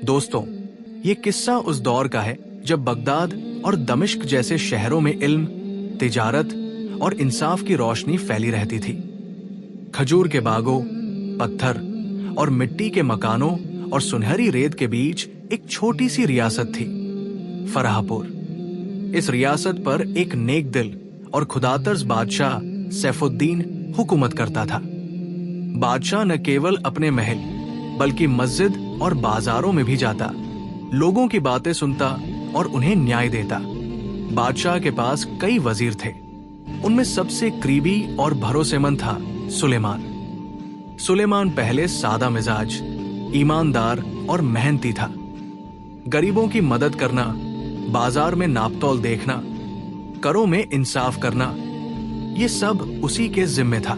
दोस्तों, ये किस्सा उस दौर का है जब बगदाद और दमिश्क जैसे शहरों में इल्म, तिजारत और इंसाफ की रोशनी फैली रहती थी। खजूर के बागों, पत्थर और मिट्टी के मकानों और सुनहरी रेत के बीच एक छोटी सी रियासत थी, फराहपुर। इस रियासत पर एक नेक दिल और खुदातर्ज बादशाह सैफुद्दीन हुकूमत करता था। बादशाह न केवल अपने महल बल्कि मस्जिद और बाजारों में भी जाता, लोगों की बातें सुनता और उन्हें न्याय देता। बादशाह के पास कई वजीर थे। उनमें सबसे करीबी और भरोसेमंद था सुलेमान। सुलेमान पहले सादा मिजाज, ईमानदार और मेहनती था। गरीबों की मदद करना, बाजार में नापतोल देखना, करों में इंसाफ करना, ये सब उसी के जिम्मे था।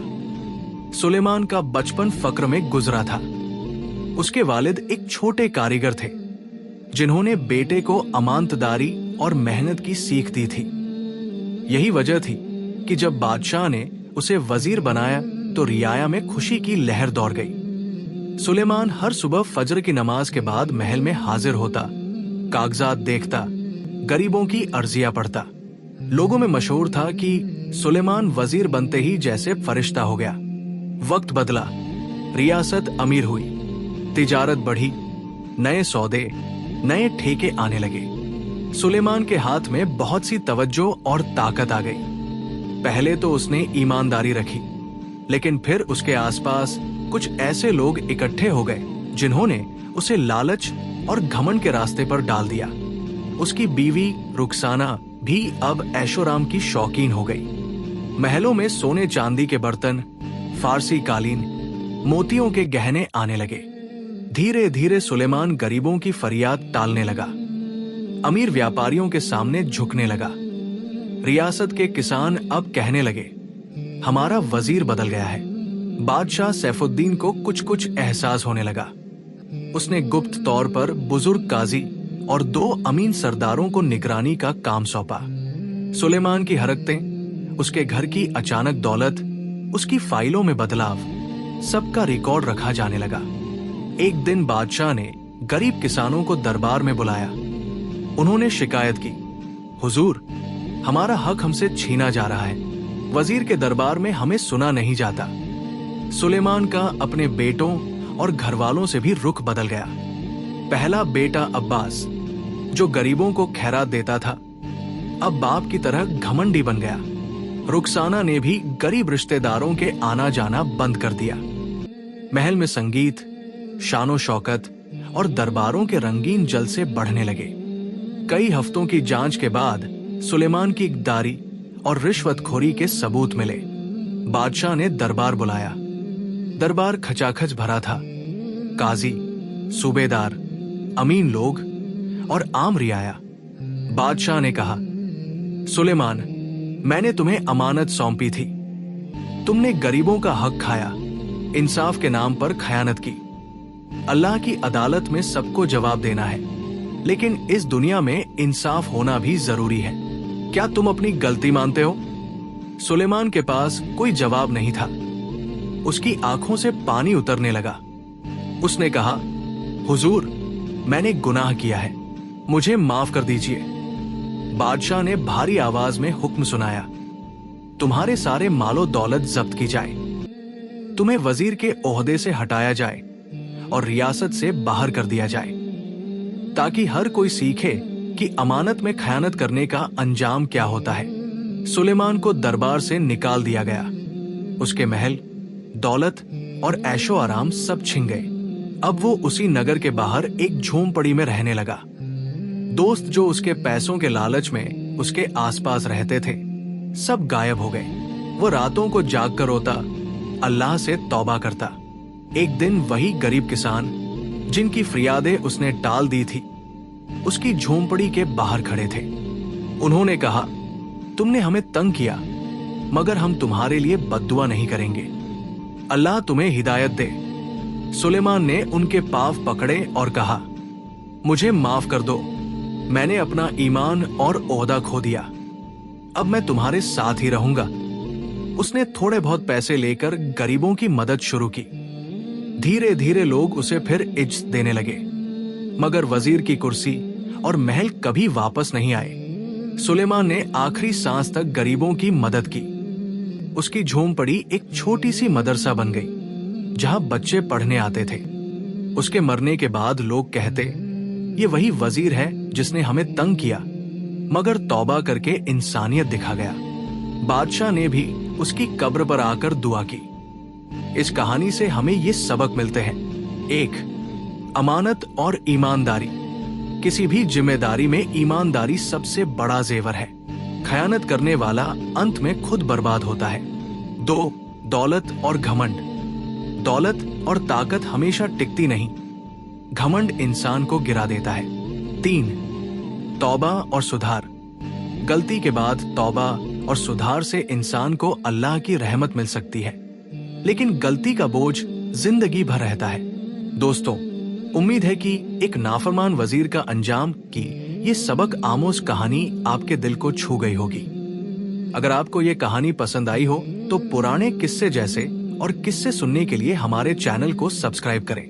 सुलेमान का बचपन फक्र में गुजरा था। उसके वालिद एक छोटे कारीगर थे जिन्होंने बेटे को अमानतदारी और मेहनत की सीख दी थी। यही वजह थी कि जब बादशाह ने उसे वजीर बनाया तो रियाया में खुशी की लहर दौड़ गई। सुलेमान हर सुबह फजर की नमाज के बाद महल में हाजिर होता, कागजात देखता, गरीबों की अर्जियां पढ़ता। लोगों में मशहूर था कि सुलेमान वजीर बनते ही जैसे फरिश्ता हो गया। वक्त बदला, रियासत अमीर हुई, तिजारत बढ़ी, नए सौदे, नए ठेके आने लगे। सुलेमान के हाथ में बहुत सी तवज्जो और ताकत आ गई। पहले तो उसने ईमानदारी रखी, लेकिन फिर उसके आसपास कुछ ऐसे लोग इकट्ठे हो गए जिन्होंने उसे लालच और घमंड के रास्ते पर डाल दिया। उसकी बीवी रुखसाना भी अब ऐशोराम की शौकीन हो गई। महलों में सोने चांदी के बर्तन, फारसी कालीन, मोतियों के गहने आने लगे। धीरे धीरे सुलेमान गरीबों की फरियाद टालने लगा, अमीर व्यापारियों के सामने झुकने लगा। रियासत के किसान अब कहने लगे, हमारा वजीर बदल गया है। बादशाह सैफुद्दीन को कुछ कुछ एहसास होने लगा। उसने गुप्त तौर पर बुजुर्ग काजी और 2 अमीन सरदारों को निगरानी का काम सौंपा। सुलेमान की हरकतें, उसके घर की अचानक दौलत, उसकी फाइलों में बदलाव, सबका रिकॉर्ड रखा जाने लगा। एक दिन बादशाह ने गरीब किसानों को दरबार में बुलाया। उन्होंने शिकायत की, हुजूर, हमारा हक हमसे छीना जा रहा है। वजीर के दरबार में हमें सुना नहीं जाता। सुलेमान का अपने बेटों और घरवालों से भी रुख बदल गया। पहला बेटा अब्बास, जो गरीबों को खैरात देता था, अब बाप की तरह घमंडी बन गया। रुखसाना ने भी गरीब रिश्तेदारों के आना जाना बंद कर दिया। महल में संगीत, शानो शौकत और दरबारों के रंगीन जलसे बढ़ने लगे। कई हफ्तों की जांच के बाद सुलेमान की इक़्तिदारी और रिश्वतखोरी के सबूत मिले। बादशाह ने दरबार बुलाया। दरबार खचाखच भरा था। काजी, सूबेदार, अमीन लोग और आम रियाया। बादशाह ने कहा, सुलेमान, मैंने तुम्हें अमानत सौंपी थी। तुमने गरीबों का हक खाया, इंसाफ के नाम पर खयानत की। अल्लाह की अदालत में सबको जवाब देना है, लेकिन इस दुनिया में इंसाफ होना भी जरूरी है। क्या तुम अपनी गलती मानते हो? सुलेमान के पास कोई जवाब नहीं था। उसकी आंखों से पानी उतरने लगा। उसने कहा, हुजूर, मैंने गुनाह किया है, मुझे माफ कर दीजिए। बादशाह ने भारी आवाज में हुक्म सुनाया, तुम्हारे सारे मालो दौलत जब्त की जाए, तुम्हें वजीर के ओहदे से हटाया जाए और रियासत से बाहर कर दिया जाए, ताकि हर कोई सीखे कि अमानत में खयानत करने का अंजाम क्या होता है। सुलेमान को दरबार से निकाल दिया गया। उसके महल, दौलत और ऐशो आराम सब छिन गए। अब वो उसी नगर के बाहर एक झोंपड़ी में रहने लगा। दोस्त जो उसके पैसों के लालच में उसके आसपास रहते थे, सब गायब हो गए। वो रातों को जाग कर रोता, अल्लाह से तौबा करता। एक दिन वही गरीब किसान जिनकी फरियादें उसने टाल दी थी, उसकी झोंपड़ी के बाहर खड़े थे। उन्होंने कहा, तुमने हमें तंग किया, मगर हम तुम्हारे लिए बद्दुआ नहीं करेंगे। अल्लाह तुम्हें हिदायत दे। सुलेमान ने उनके पांव पकड़े और कहा, मुझे माफ कर दो, मैंने अपना ईमान और ओहदा खो दिया। अब मैं तुम्हारे साथ ही रहूंगा। उसने थोड़े बहुत पैसे लेकर गरीबों की मदद शुरू की। धीरे धीरे लोग उसे फिर इज्जत देने लगे। मगर वजीर की कुर्सी और महल कभी वापस नहीं आए। सुलेमान ने आखिरी सांस तक गरीबों की मदद की। उसकी झोंपड़ी एक छोटी सी मदरसा बन गई जहां बच्चे पढ़ने आते थे। उसके मरने के बाद लोग कहते, ये वही वजीर है जिसने हमें तंग किया, मगर तौबा करके इंसानियत दिखा गया। बादशाह ने भी उसकी कब्र पर आकर दुआ की। इस कहानी से हमें ये सबक मिलते हैं। 1. अमानत और ईमानदारी। किसी भी जिम्मेदारी में ईमानदारी सबसे बड़ा जेवर है। खयानत करने वाला अंत में खुद बर्बाद होता है। 2. दौलत और घमंड। दौलत और ताकत हमेशा टिकती नहीं, घमंड इंसान को गिरा देता है। 3. तौबा और सुधार। गलती के बाद तौबा और सुधार से इंसान को अल्लाह की रहमत मिल सकती है, लेकिन गलती का बोझ जिंदगी भर रहता है। दोस्तों, उम्मीद है कि एक नाफरमान वजीर का अंजाम की ये सबक आमोज कहानी आपके दिल को छू गई होगी। अगर आपको ये कहानी पसंद आई हो तो पुराने किस्से जैसे और किस्से सुनने के लिए हमारे चैनल को सब्सक्राइब करें,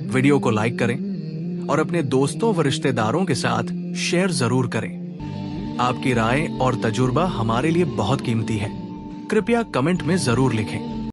वीडियो को लाइक करें और अपने दोस्तों व रिश्तेदारों के साथ शेयर जरूर करें। आपकी राय और तजुर्बा हमारे लिए बहुत कीमती है। कृपया कमेंट में जरूर लिखें।